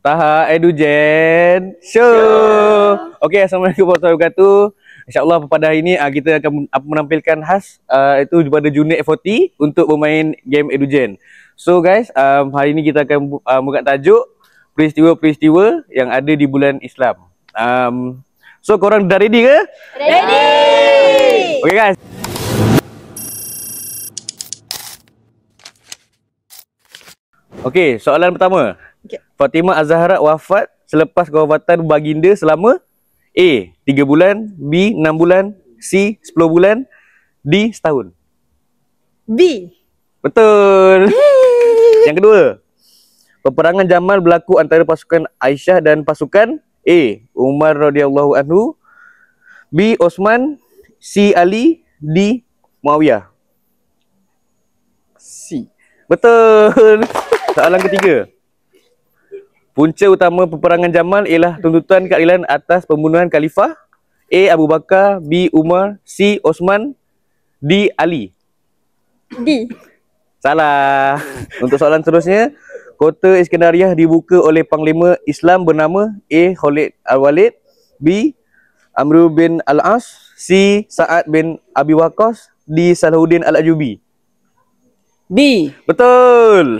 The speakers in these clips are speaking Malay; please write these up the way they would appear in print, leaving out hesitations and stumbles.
Taha Edugen Show. Okey, Assalamualaikum warahmatullahi wabarakatuh. InsyaAllah pada hari ini kita akan menampilkan khas itu daripada Junior F40 untuk bermain game Edugen. So guys, hari ini kita akan buka tajuk peristiwa-peristiwa yang ada di bulan Islam. So korang dah ready ke? Ready! Okey guys. Okey, soalan pertama. Okay. Fatimah Az-Zahra wafat selepas kewafatan baginda selama A. 3 bulan, B. 6 bulan, C. 10 bulan, D. setahun. B. Betul. Yang kedua. Peperangan Jamal berlaku antara pasukan Aisyah dan pasukan A. Umar radhiyallahu anhu, B. Osman, C. Ali, D. Muawiyah. C. Betul. Soalan ketiga. Punca utama peperangan Jamal ialah tuntutan keadilan atas pembunuhan Khalifah A. Abu Bakar, B. Umar, C. Osman, D. Ali. D. Salah. Untuk soalan seterusnya, kota Iskandariah dibuka oleh Panglima Islam bernama A. Khalid Al-Walid, B. Amr bin Al-As, C. Sa'ad bin Abi Waqqas, D. Salahuddin Al-Ayyubi. B. Betul.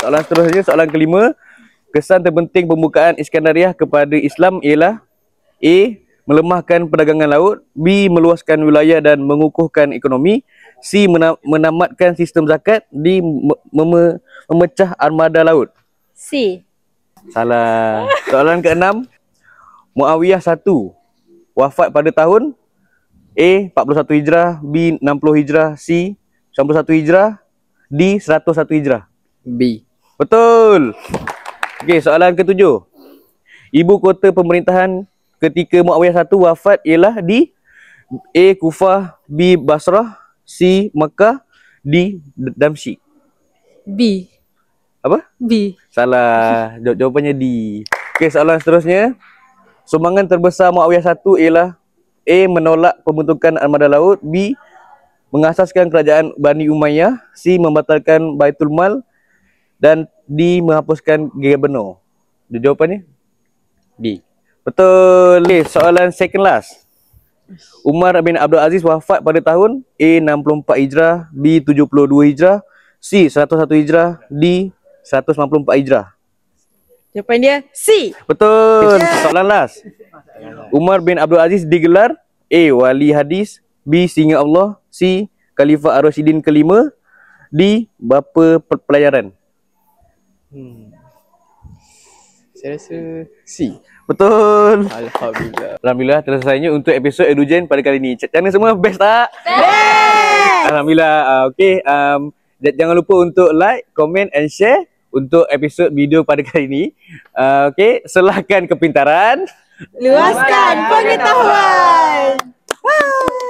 Soalan seterusnya, soalan kelima. Kesan terpenting pembukaan Iskandariah kepada Islam ialah A. Melemahkan perdagangan laut, B. Meluaskan wilayah dan mengukuhkan ekonomi, C. Menamatkan sistem zakat, D. Memecah armada laut. C. Salah. Soalan keenam. Muawiyah I wafat pada tahun A. 41 Hijrah, B. 60 Hijrah, C. 91 Hijrah, D. 101 Hijrah. B. Betul. Okey, soalan ketujuh. Ibu kota pemerintahan ketika Muawiyah I wafat ialah di A. Kufah, B. Basrah, C. Makkah, D. Damsyik. B. Apa? B. Salah. Jawapannya D. Okey, soalan seterusnya. Sumbangan terbesar Muawiyah I ialah A. Menolak pembentukan armada laut, B. Mengasaskan kerajaan Bani Umayyah, C. Membatalkan Baitul Mal, dan D. Menghapuskan Gubernur. Jawapannya D. Betul. Okay, soalan second last. Umar bin Abdul Aziz wafat pada tahun A. 64 Hijrah, B. 72 Hijrah, C. 101 Hijrah, D. 194 Hijrah. Jawapan dia C. Betul. Soalan last. Umar bin Abdul Aziz digelar A. Wali hadis, B. Singa Allah, C. Khalifah Ar-Rasyidin kelima, D. Bapa pelayaran. Saya rasa C. Betul. Alhamdulillah. Alhamdulillah telah selesainya untuk episod Edugen pada kali ini. Channel semua best tak? Best. Alhamdulillah. Okey, jangan lupa untuk like, comment and share untuk episod video pada kali ini. Okey, selahkan kepintaran, Luaskan pengetahuan. Bye.